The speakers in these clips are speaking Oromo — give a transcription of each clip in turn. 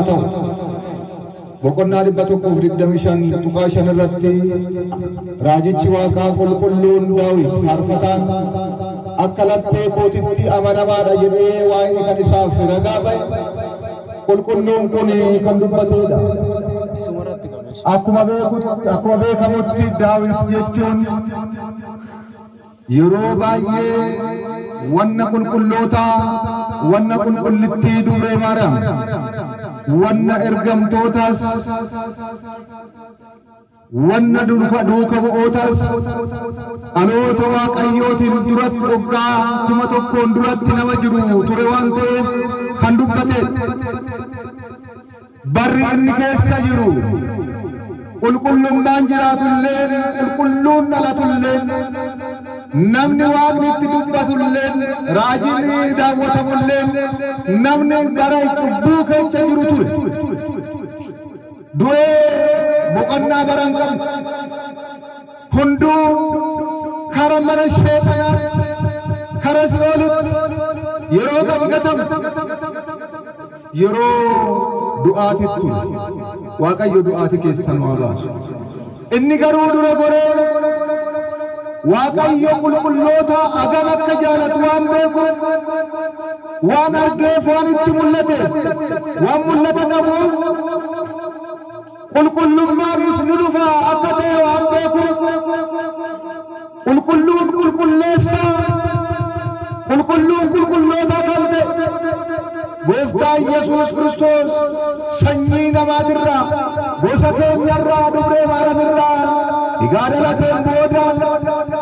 ta'u boqonnaa 125 tuqaa 5 irratti raajichi Waaqaa qulqulluun Daawit faarfataan akka laphee kootitti amanamaadha jedhee waa'ee kan isaaf ragaa ba'e qulqulluun kun kan dubbateedha. Akkuma beekamutti Daawit jechuun yeroo baay'ee wanna qulqulloota wanna qulqullittii Dubree Maariyaam wanna ergamtootas wanna duuka bu'ootas dhaloota Waaqayyootiin duratti waggaa 1,000 duratti nama jiru ture waan ta'eef kan dubbateedha. Barri inni keessa jiru qulqullummaan jiraatullee qulqulluun dhalatullee namni waaqni itti dubbatullee raajiin daawwatamullee namni bara cubbuu keessa jiru ture du'ee boqonnaa baran qabu hunduu kara mana sheexanaatti kara si'oolitti yeroo gabgatamu yeroo du'aatittu Waaqayyo du'aati keessan waa baasu. Inni garuu dura goree Waaqayyo qulqulloota agam akka jaalatu waan beekuuf waan argeef waan itti mul'ateef waan mul'ata qabuuf qulqullummaafis ni dhufa akka ta'e waan beekuuf qulqulluun qulqulleessa qulqulluun qulqulloota kan ta'e Gooftaan Yesuus Kiristoos sanyii namaatirraa gosa keenyarraa Dubree Maariyaam egaa dhalateen booda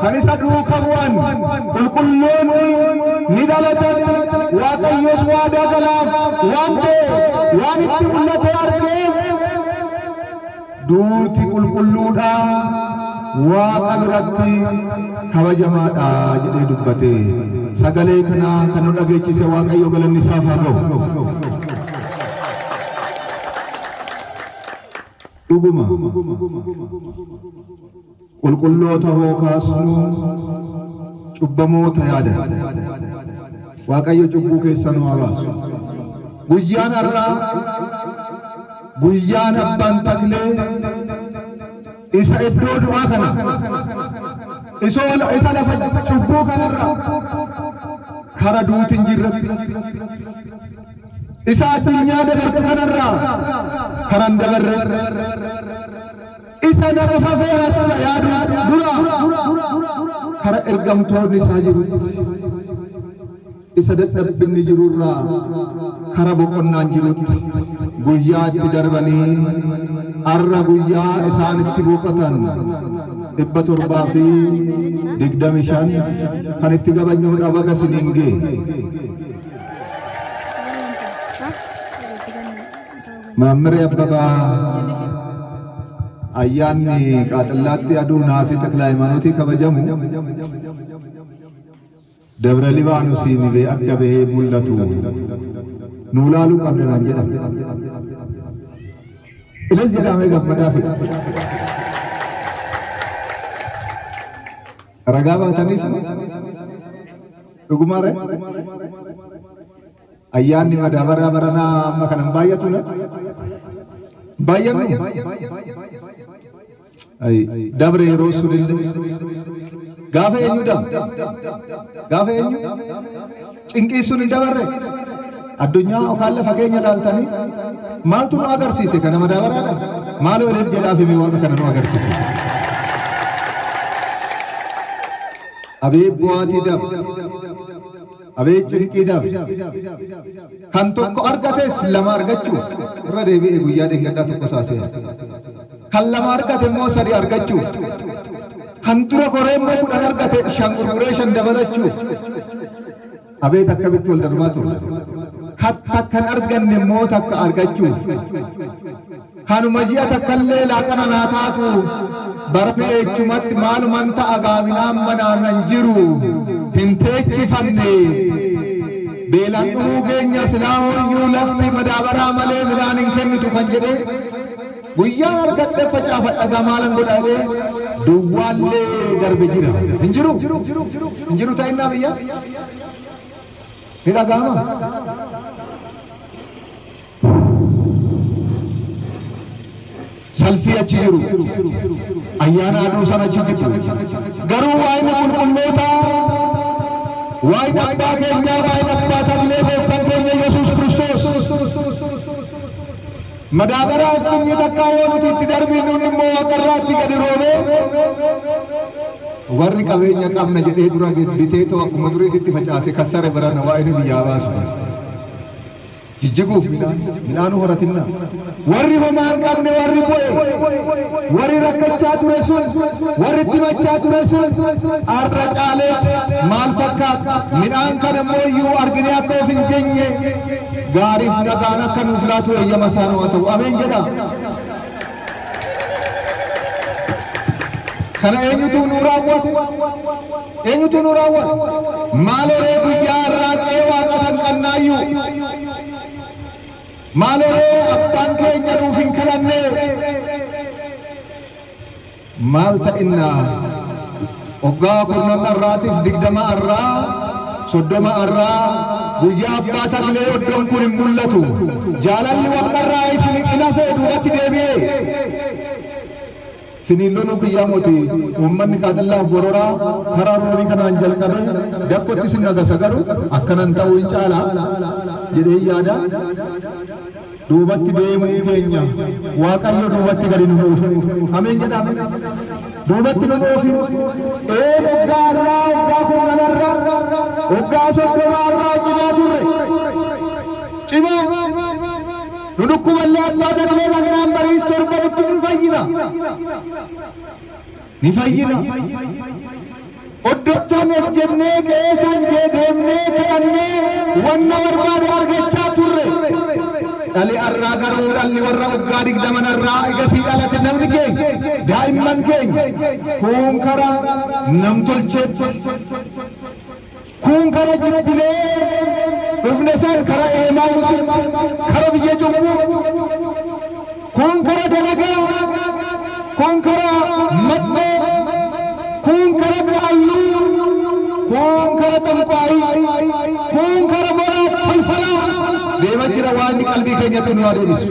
kan isa duuka bu'an qulqulloonni ni dhalatan Waaqayyos waadaa galaaf waan ta'e waan itti mul'ate argeef duuti qulqulluudha Waaqa biratti kabajamaadha jedhee dubbate. Sagalee kana kan nu dhageechise Waaqayyo galanni isaaf haa ta'u. Dhuguma qulqulloota hoo kaasnu cubbamoota yaada Waaqayyo cubbuu keessan haa baasu. Guyyaan har'aa guyyaan abbaan taklee isa iddoo du'aa kana isa lafa cubbuu kanarra kara duutiin jirratti isa addunyaa dabarte kanarra karan dabarre isa nama fafee hasa yaadu dura kara ergamtoonni isaa jiru isa dadhabbinni jirurraa kara boqonnaan jirutti guyyaa itti darbanii arra guyyaa isaan itti boqotan 725 kan itti gabañuudha baga siniin gee. Maammire Abbabaa ayyaanni Qaaxillaatti aduu Naasii Taklaa Hayimaanootii kabajamu Dabra Libaanosii bee adda bahee mul'atu nuu laaluu qabna naan jedhama. Ilal jedhamee gammadaa fida. Ragaa baataniif dhugumaare ayyaanni madaabaraa baranaa amma kanan baay'atu na baay'atu dabre yeroo sunillee gaafa eenyu gaafa eenyu cinqii sun hin dabarre addunyaa yookaan lafa keenya ilaaltanii maaltu nu agarsiise kana madaabaraadha maaloo ilal jedhaaf himi waaqa kana nu agarsiise. Abee bu'aatii dab abee cinqii dab kan tokko argates lama argachuuf irra deebi'ee guyyaa dheenggadhaa tokko saasee kan lama argate immoo 3 argachuuf kan dura koree immoo 10 argate 5 gurguree 5 dabalachuuf abee akkamitti wal darbaa ture kan arganne immoo takka argachuuf kanuma ji'a takkallee laaqana naa taatu barame echumatti maaluman ta'a gaabinaan manaanan jiru hin teechifanne beelaan dhumuu keenya silaa hooyyuu lafti madaabaraa malee midhaan hin kennitu kan jedhe guyyaan argadhe facaafadha gamaalan godhadhe duwwaallee darbe jira hin jiru ta'innaa biyya ni dhaga'ama salfii achi jiru ayyaana aduu sana achi jiru garuu waa'ee qulqulloota waa'ee abbaa keenyaa waa'ee abbaa tabilee gooftaan keenya Yesuus Kiristoos madaabaraa finni takkaa yoo nuti itti darbiin nun immoo waaqarraatti gadi roobee warri qabeenya qabna jedhee dura bitee too akkuma duriitti facaase kassare barana waa'ee biyyaa baasu jijjiguuf midhaanu horatinna warri homaan qabne warri bu'e warri rakkachaa ture sun warri itti machaa ture sun arra caalee maal fakkaata midhaan kana immoo iyyuu argine akka of hin geenye gaariif nagaan akka nuuf laatu eeyyama isaanii haa ta'u ameen jedha. Kana eenyutu nu raawwate eenyutu nu raawwate maaloree guyyaa irraa qe'ee waaqatan qannaayyuu maaloree abbaan keenya nuuf hin kadhanne maal ta'inna waggaa kurnan irraatiif 20 irraa 30 irraa guyyaa abbaa tabilee iddoon kun hin mul'atu jaalalli waaqarraa isin ina fee duubatti deebi'ee sinilloon kiyyaa mootii uummanni kaadallaa bororaa karaa roobii kanaan jalqabe dakkotti sin nagasa garuu akkanan ta'uu hin caala jedhee yaada duubatti deemuu keenya waaqayyo duubatti gadi nu dhuufu ameen jedhame duubatti nu dhuufu waggaa kurnaarraa waggaa soddomaarraa cimaa turre cimaa nu dhukkuballee abbaa tabilee lagnaan bariis torbanitti ni fayyina oddochaan ejjennee keessan deemnee kadhannee wanna barbaade argachaa turre dhali arraa garuu dhalli warra waggaa 20 irraa egasii dhalate namni keenya daa'imman keenya kun karaa nam tolcheetti kun karaa jibbilee dhufne san karaa eemaa musul karaa biyya cubbuu kun karaa dalagaa kun karaa maddee kun karaa bu'ayyuu kun karaa xanqaayii kun karaa moraa falfalaa deema jira waan qalbii keenyatti nu adeemisu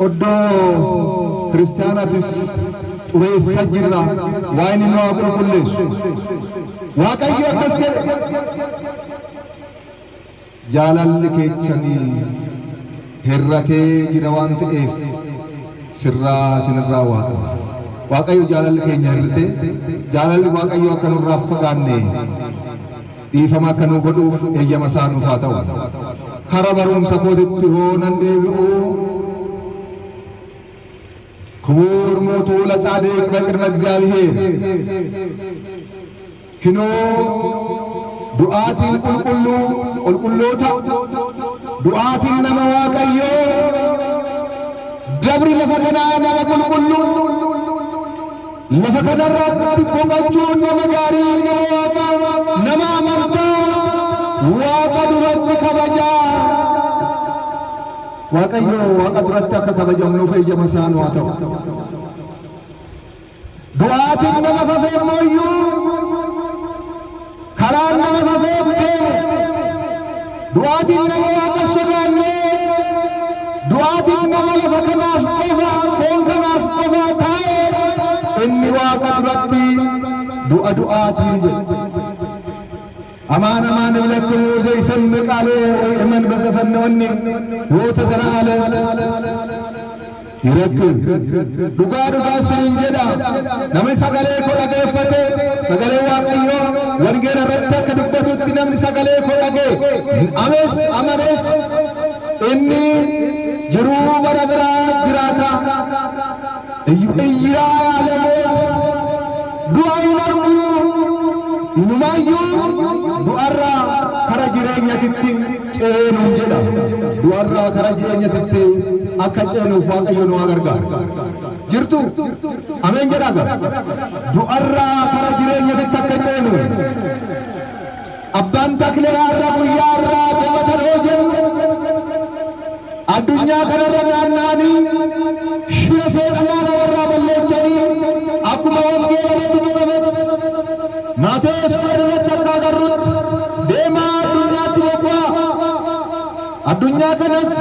oddoo kiristaanaatis xureessa jirra waan inni waa qulqulleessu waaqayyo akkas jedhe jaalalli keechanii herratee jira waan ta'eef sirraa sinirraa waaqayyo jaalalli keenya hirrite jaalalli waaqayyo akka nurraa fagaanne dhiifama akka nu godhuuf eeyyama isaa nuuf haa ta'u kara barumsa kootitti hoo nan deebi'u ክቡር ሞቱ ለጻድቅ በቅድመ እግዚአብሔር ክኖ ዱዓቲን ቁልቁሎታ ዱዓቲን ነመ ዋቀዮ ደብሪ ለፈተና ነመ ቁልቁሉ ለፈተና ራት ቦቃቹን ነመ ጋሪ ነመ ዋቃ ነመ አመንታ ዋቃ ዱረት ከበጃ waaqayyo waaqa duratti akka kabajamnuuf eeyyama isaa nu haa ta'u du'aatiin nama fafee mooyyuu karaan nama fafee deeme du'aatiin nama waaqa sodaannee du'aatiin nama lafa kanaaf qofa foon kanaaf qofa taa'e inni waaqa duratti du'aatiin jedhe أمان بلكم زي سمك عليه ويأمن بزفنوني وتزرع عليه يركب دقا سنين جدا نمي سقالي كل أجيفته سقالي واقعيو ورجال رتك دقا نمي سقالي كل أجيف أمانس إني جروب برادرا جراتا إيرا علموت دعاء نرمو إنمايو du'arra kara jireenyatti ceenu jedha du'arra kara jireenyatti akka ceenuuf waaqayyo nu gargaara jirtu ameen jedha du'arra kara jireenyatti akka ceenu abbaan taklee har'a guyyaa irraa beekatan hojii addunyaa kanarra naanna'anii shira seexanaa namarraa balleessanii akkuma wangeela irratti dubbate Maatewos irratti akka agarrutti deemaa addunyaatti bobba'aa addunyaa kanas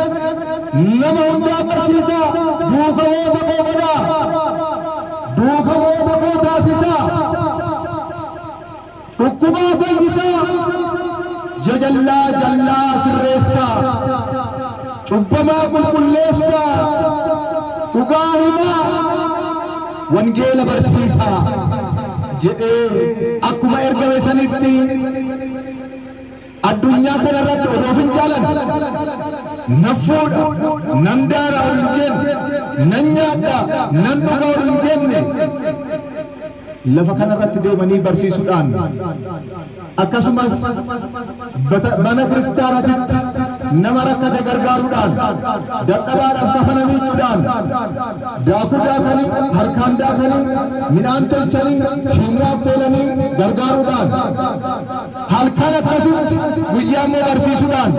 nama hundaa barsiisa duukamoota koo godhaa duukamoota koo taasisaa dhukkubaa fayyisaa jajallaa jallaa sirreessaa cubbamaa qulqulleessaa dhugaa himaa wangeela barsiisaa jedhee akkuma ergame sanitti addunyaa kana irratti odoof hin jaalan nan fuudha nan daara ol hin jenne nan nyaadha nan dhuga ol hin jenne lafa kana irratti deemanii barsiisuudhaan akkasumas mana kiristaanatitti nama rakkate gargaaruudhaan dadhabaadhaaf kafana miicuudhaan daakuu daakanii harkaan daakanii midhaan tolchanii shiimmoo affeelanii gargaaruudhaan halkan akkasitti guyyaa immoo barsiisuudhaan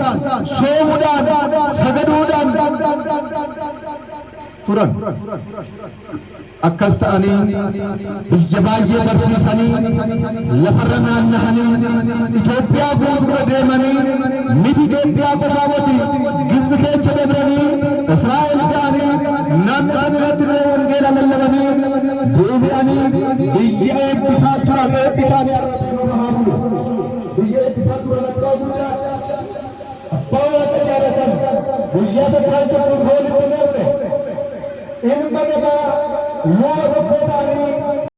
soomuudhaan sagaduudhaan turan akkas ta'anii biyya baay'ee barsiisanii lafarra naanna'anii Itoophiyaa guuturra deemanii miti Itoophiyaa qofaa miti Gibxi keessa dabranii Israa'el ga'anii naannoo irratti wangeela lallabanii deebi'anii biyya eebbisaa turan eebbisaan biyya eebbisaa turan abbaa guddaa abbaa waaqa jaalatan guyyaa tokko goolitti ilma namaa